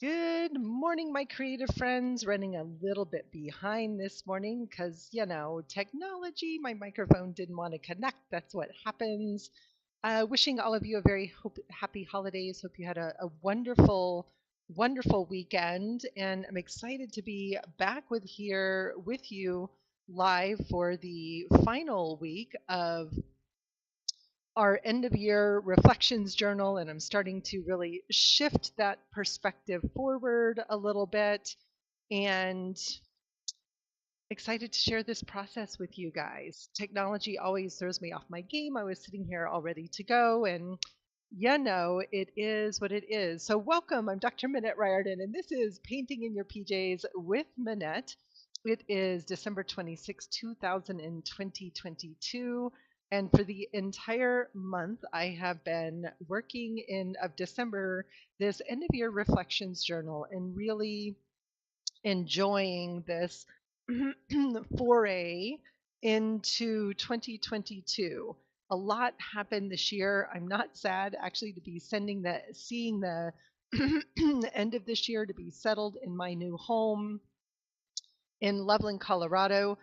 Good morning, my creative friends. Running a little bit behind this morning because, technology, my microphone didn't want to connect. That's what happens. Wishing all of you a very happy holidays. Hope you had a wonderful weekend. And I'm excited to be back here with you live for the final week of our end of year reflections journal, and I'm starting to really shift that perspective forward a little bit and excited to share this process with you guys. Technology always throws me off my game. I was sitting here all ready to go, and it is what it is. So, welcome. I'm Dr. Minette Riordan, and this is Painting in Your PJs with Minette. It is December 26, 2022. And for the entire month, I have been working in of December this end of year reflections journal and really enjoying this foray into 2022. A lot happened this year. I'm not sad actually to be seeing the end of this year to be settled in my new home in Loveland, Colorado.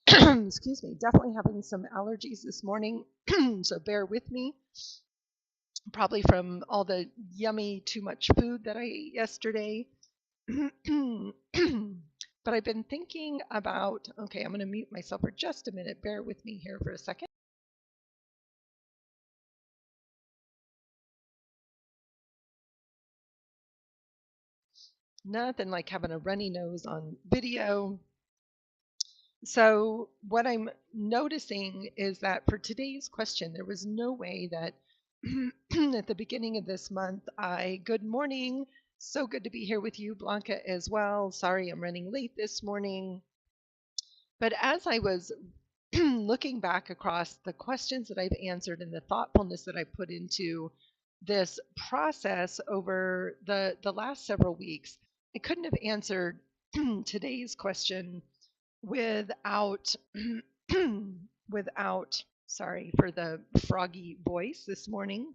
Excuse me, definitely having some allergies this morning, so bear with me. Probably from all the yummy, too much food that I ate yesterday. But I've been thinking about, okay, I'm going to mute myself for just a minute. Bear with me here for a second. Nothing like having a runny nose on video. So, what I'm noticing is that for today's question, there was no way that at the beginning of this month, good morning. So good to be here with you, Blanca, as well. Sorry, I'm running late this morning. But as I was looking back across the questions that I've answered and the thoughtfulness that I put into this process over the last several weeks, I couldn't have answered today's question without without sorry for the froggy voice this morning,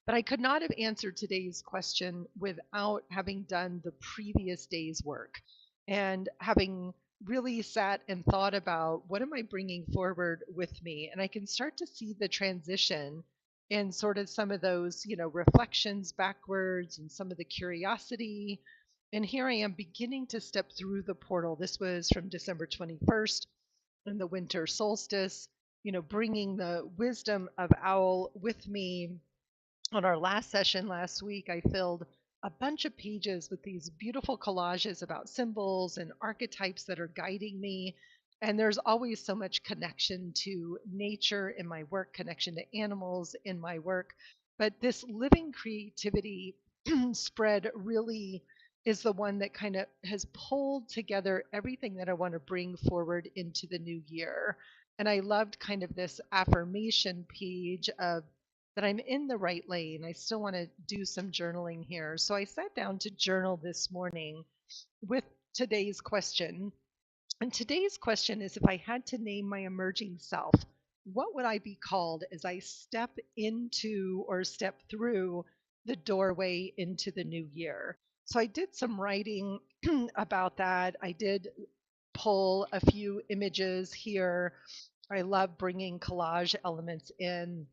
but I could not have answered today's question without having done the previous day's work and having really sat and thought about what am I bringing forward with me. And I can start to see the transition in sort of some of those, reflections backwards and some of the curiosity. And here I am beginning to step through the portal. This was from December 21st and the winter solstice, bringing the wisdom of Owl with me. On our last session last week, I filled a bunch of pages with these beautiful collages about symbols and archetypes that are guiding me. And there's always so much connection to nature in my work, connection to animals in my work. But this living creativity spread really is the one that kind of has pulled together everything that I want to bring forward into the new year. And I loved kind of this affirmation page of that I'm in the right lane. I still want to do some journaling here. So I sat down to journal this morning with today's question. And today's question is, if I had to name my emerging self, what would I be called as I step into or step through the doorway into the new year? So I did some writing about that. I did pull a few images here. I love bringing collage elements in.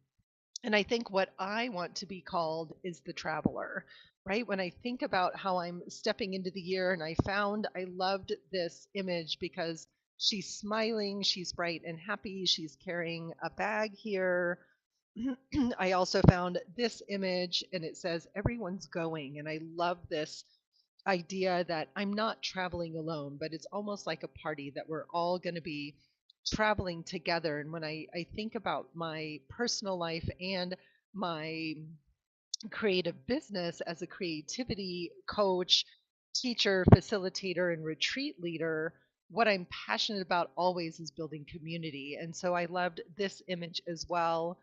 And I think what I want to be called is the traveler, right? When I think about how I'm stepping into the year, and I loved this image because she's smiling, she's bright and happy, she's carrying a bag here. I also found this image and it says, everyone's going. And I love this idea that I'm not traveling alone, but it's almost like a party that we're all going to be traveling together. And when I think about my personal life and my creative business as a creativity coach, teacher, facilitator, and retreat leader, what I'm passionate about always is building community. And so I loved this image as well.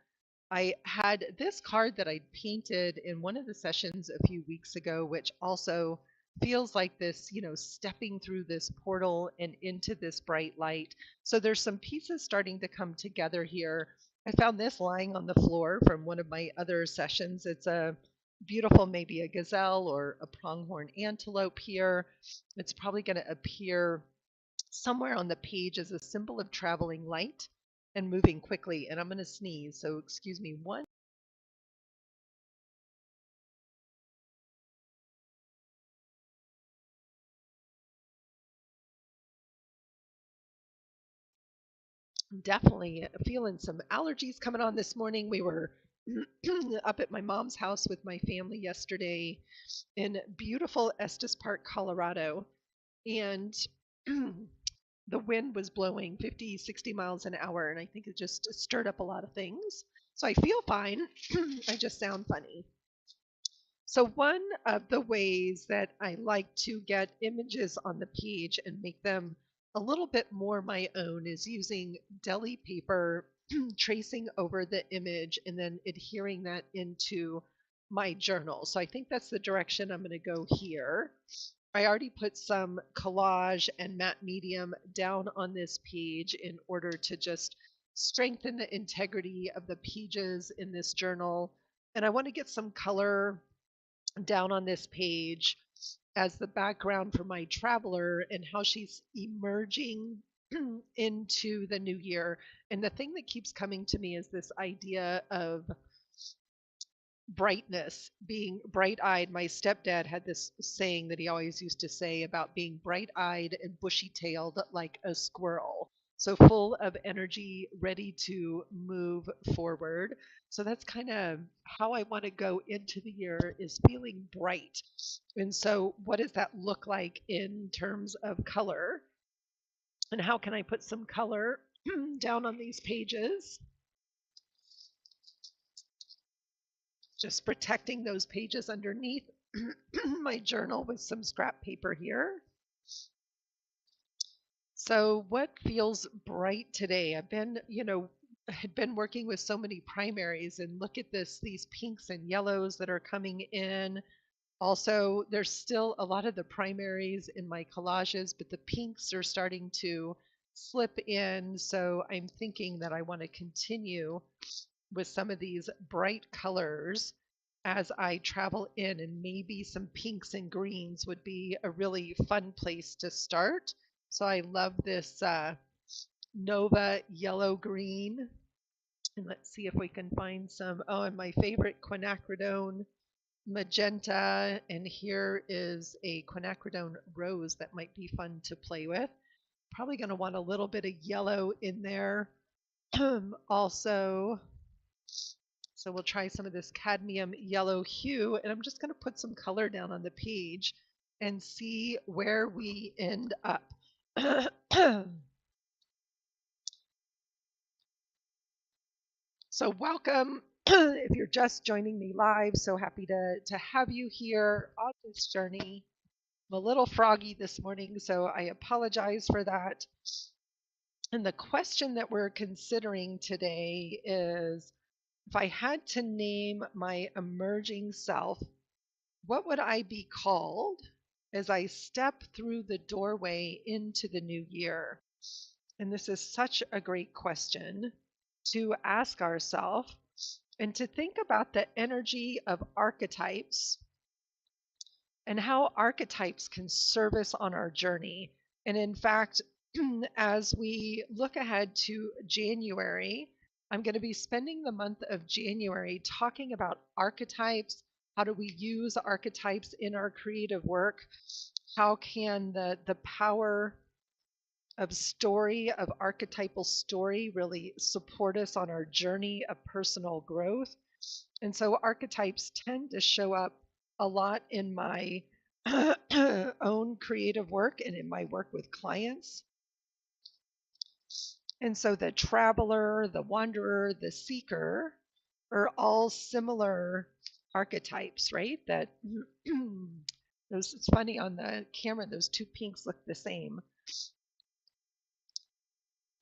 I had this card that I painted in one of the sessions a few weeks ago, which also feels like this, stepping through this portal and into this bright light. So there's some pieces starting to come together here. I found this lying on the floor from one of my other sessions. It's beautiful, maybe a gazelle or a pronghorn antelope here. It's probably going to appear somewhere on the page as a symbol of traveling light and moving quickly. And I'm going to sneeze, so excuse me one. Definitely feeling some allergies coming on this morning. We were up at my mom's house with my family yesterday in beautiful Estes Park, Colorado, and the wind was blowing 50, 60 miles an hour, and I think it just stirred up a lot of things. So I feel fine. I just sound funny. So one of the ways that I like to get images on the page and make them a little bit more my own is using deli paper, tracing over the image and then adhering that into my journal. So I think that's the direction I'm going to go here. I already put some collage and matte medium down on this page in order to just strengthen the integrity of the pages in this journal. And I want to get some color down on this page as the background for my traveler and how she's emerging into the new year. And the thing that keeps coming to me is this idea of brightness, being bright eyed. My stepdad had this saying that he always used to say about being bright eyed and bushy tailed like a squirrel. So full of energy, ready to move forward. So that's kind of how I want to go into the year is feeling bright. And so what does that look like in terms of color? And how can I put some color down on these pages? Just protecting those pages underneath my journal with some scrap paper here. So what feels bright today? I've been, had been working with so many primaries and look at this, these pinks and yellows that are coming in. Also, there's still a lot of the primaries in my collages, but the pinks are starting to slip in. So I'm thinking that I want to continue with some of these bright colors as I travel in, and maybe some pinks and greens would be a really fun place to start. So I love this Nova yellow green. And let's see if we can find some. Oh, and my favorite quinacridone magenta. And here is a quinacridone rose that might be fun to play with. Probably going to want a little bit of yellow in there. Also, so we'll try some of this cadmium yellow hue, and I'm just going to put some color down on the page and see where we end up. So welcome. If you're just joining me live, so happy to have you here on this journey. I'm a little froggy this morning, so I apologize for that. And the question that we're considering today is, if I had to name my emerging self, what would I be called as I step through the doorway into the new year? And this is such a great question to ask ourselves and to think about the energy of archetypes and how archetypes can serve us on our journey. And in fact, as we look ahead to January, I'm going to be spending the month of January talking about archetypes. How do we use archetypes in our creative work? How can the power of story, of archetypal story, really support us on our journey of personal growth? And so archetypes tend to show up a lot in my own creative work and in my work with clients. And so the traveler, the wanderer, the seeker are all similar archetypes, right? That those, it's funny on the camera, those two pinks look the same.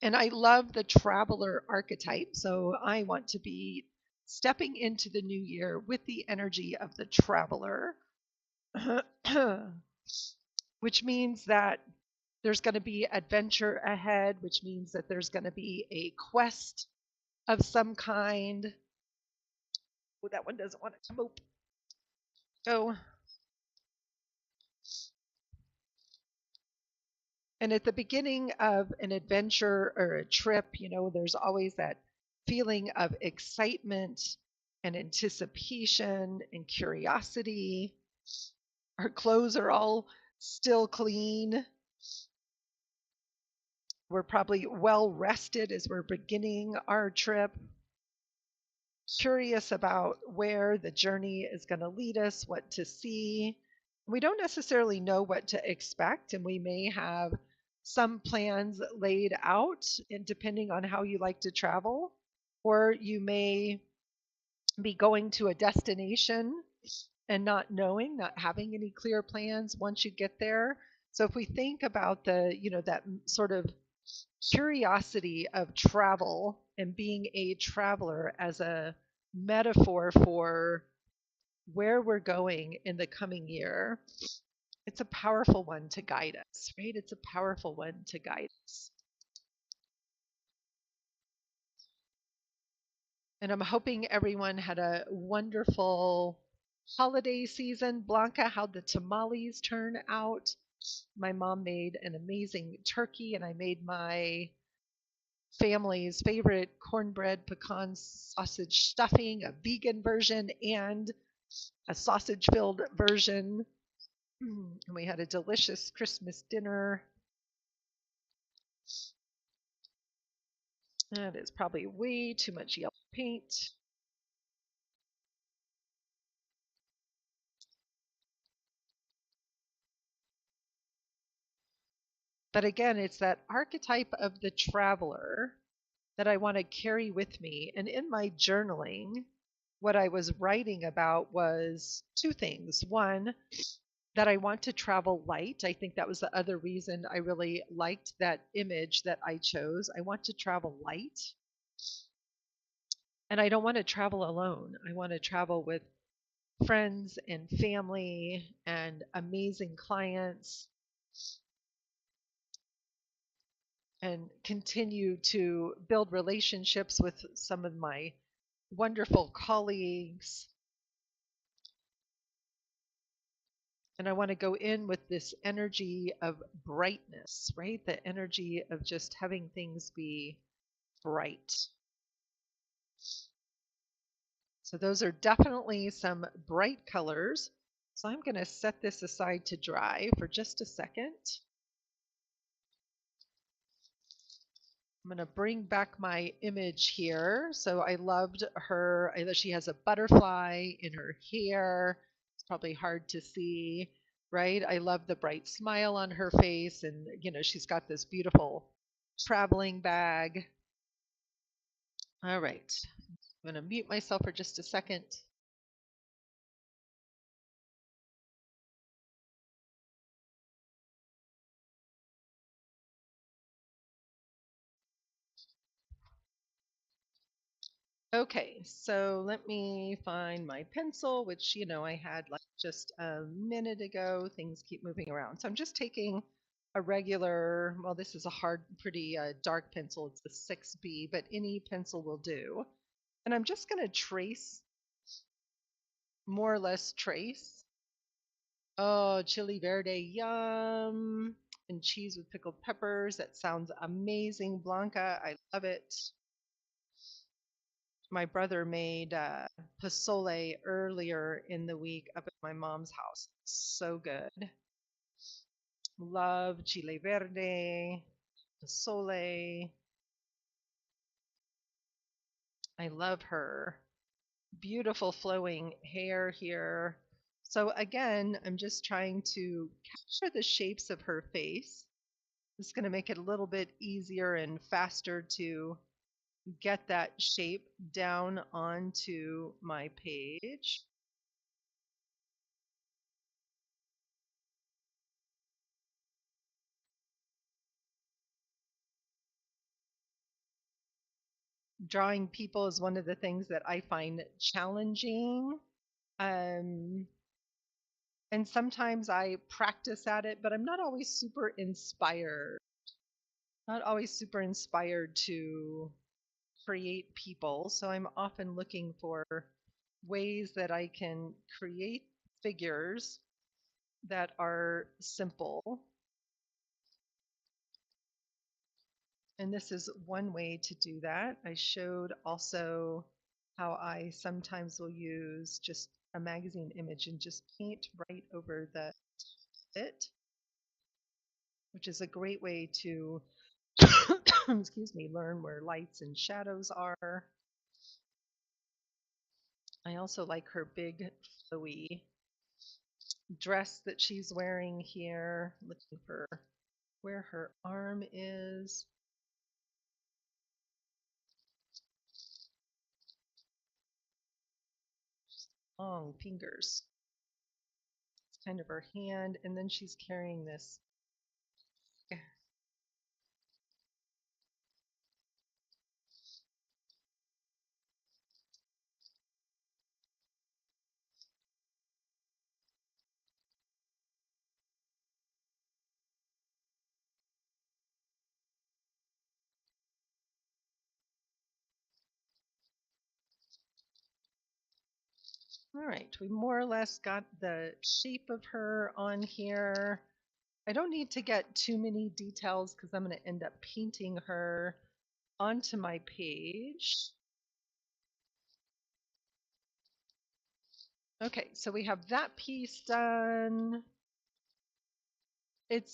And I love the traveler archetype. So I want to be stepping into the new year with the energy of the traveler, which means that there's going to be adventure ahead, which means that there's going to be a quest of some kind. Oh, that one doesn't want to come open. So, and at the beginning of an adventure or a trip, there's always that feeling of excitement and anticipation and curiosity. Our clothes are all still clean. We're probably well rested as we're beginning our trip, curious about where the journey is going to lead us, what to see. We don't necessarily know what to expect, and we may have some plans laid out, and depending on how you like to travel, or you may be going to a destination and not knowing, not having any clear plans once you get there. So if we think about that sort of curiosity of travel and being a traveler as a metaphor for where we're going in the coming year, it's a powerful one to guide us, right? It's a powerful one to guide us. And I'm hoping everyone had a wonderful holiday season. Blanca, how'd the tamales turn out? My mom made an amazing turkey, and I made my family's favorite cornbread pecan sausage stuffing, a vegan version and a sausage filled version. And we had a delicious Christmas dinner. That is probably way too much yellow paint. But again, it's that archetype of the traveler that I want to carry with me. And in my journaling, what I was writing about was two things. One, that I want to travel light. I think that was the other reason I really liked that image that I chose. I want to travel light, and I don't want to travel alone. I want to travel with friends and family and amazing clients and continue to build relationships with some of my wonderful colleagues. And I want to go in with this energy of brightness, right? The energy of just having things be bright. So those are definitely some bright colors. So I'm going to set this aside to dry for just a second. I'm going to bring back my image here. So I loved her. She has a butterfly in her hair. It's probably hard to see, right? I love the bright smile on her face. And, she's got this beautiful traveling bag. All right. I'm going to mute myself for just a second. Okay, so let me find my pencil, which, I had like just a minute ago. Things keep moving around. So I'm just taking a regular, well, this is a hard, pretty dark pencil. It's the 6B, but any pencil will do. And I'm just going to trace, more or less trace. Oh, chili verde, yum. And cheese with pickled peppers. That sounds amazing, Blanca. I love it. My brother made pozole earlier in the week up at my mom's house. So good. Love chile verde, pozole. I love her. Beautiful flowing hair here. So again, I'm just trying to capture the shapes of her face. It's going to make it a little bit easier and faster to get that shape down onto my page. Drawing people is one of the things that I find challenging. Um, and sometimes I practice at it, but I'm not always super inspired. Not always super inspired to create people. So I'm often looking for ways that I can create figures that are simple. And this is one way to do that. I showed also how I sometimes will use just a magazine image and just paint right over the it, which is a great way to, excuse me, learn where lights and shadows are. I also like her big flowy dress that she's wearing here, looking for where her arm is. Long fingers. It's kind of her hand, and then she's carrying this. All right, we more or less got the shape of her on here. I don't need to get too many details because I'm going to end up painting her onto my page. Okay, so we have that piece done.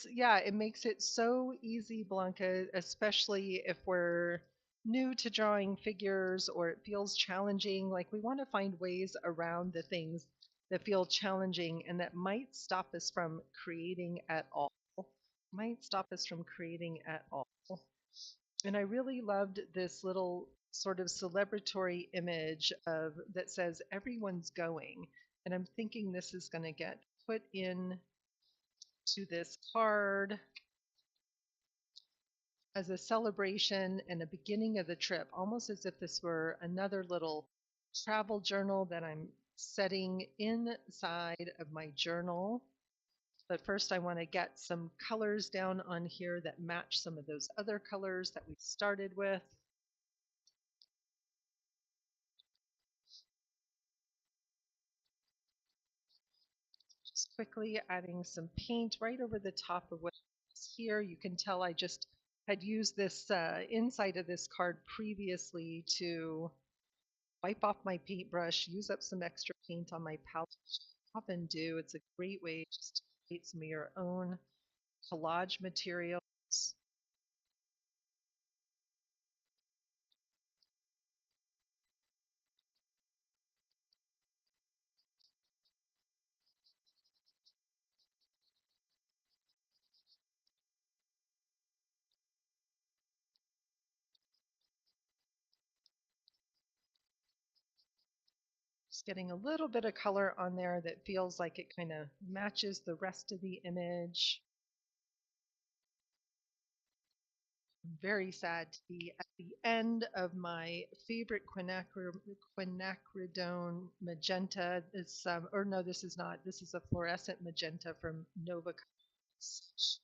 Yeah, it makes it so easy, Blanca, especially if we're new to drawing figures or it feels challenging. Like we want to find ways around the things that feel challenging and that might stop us from creating at all. Might stop us from creating at all. And I really loved this little sort of celebratory image of that says everyone's going. And I'm thinking this is going to get put in to this card as a celebration and a beginning of the trip, almost as if this were another little travel journal that I'm setting inside of my journal. But first, I want to get some colors down on here that match some of those other colors that we started with. Just quickly adding some paint right over the top of what's here. You can tell I just had used this inside of this card previously to wipe off my paintbrush, use up some extra paint on my palette. Often do. It's a great way just to create some of your own collage materials. Just getting a little bit of color on there that feels like it kind of matches the rest of the image. I'm very sad to be at the end of my favorite quinacridone magenta. Or no, this is not. This is a fluorescent magenta from Nova. Such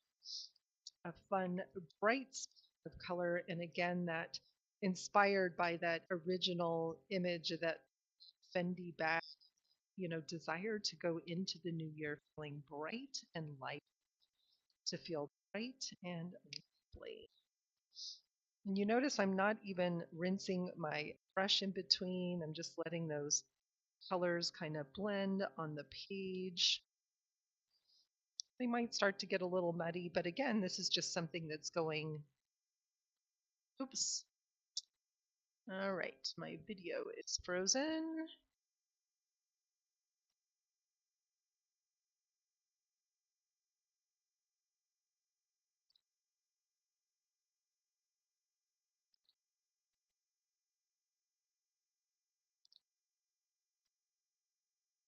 a fun, bright spot of color, and again, that inspired by that original image of that Fendi bag, desire to go into the new year feeling bright and light, to feel bright and lovely. And you notice I'm not even rinsing my brush in between. I'm just letting those colors kind of blend on the page. They might start to get a little muddy, but again, this is just something that's going, oops. All right, my video is frozen.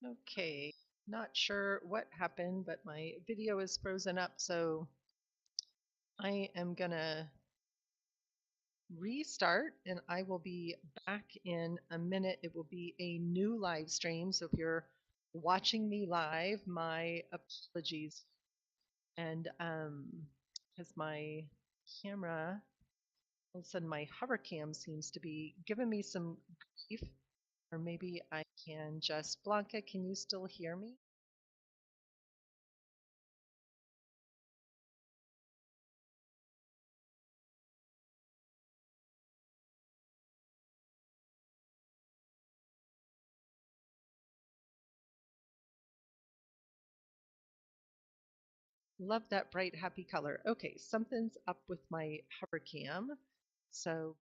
Okay, not sure what happened, but my video is frozen up, so I am gonna restart and I will be back in a minute. It will be a new live stream, so if you're watching me live, my apologies. And because my camera, all of a sudden my hover cam seems to be giving me some grief, or maybe I can just, Blanca, can you still hear me? Love that bright, happy color. Okay, something's up with my hover cam. So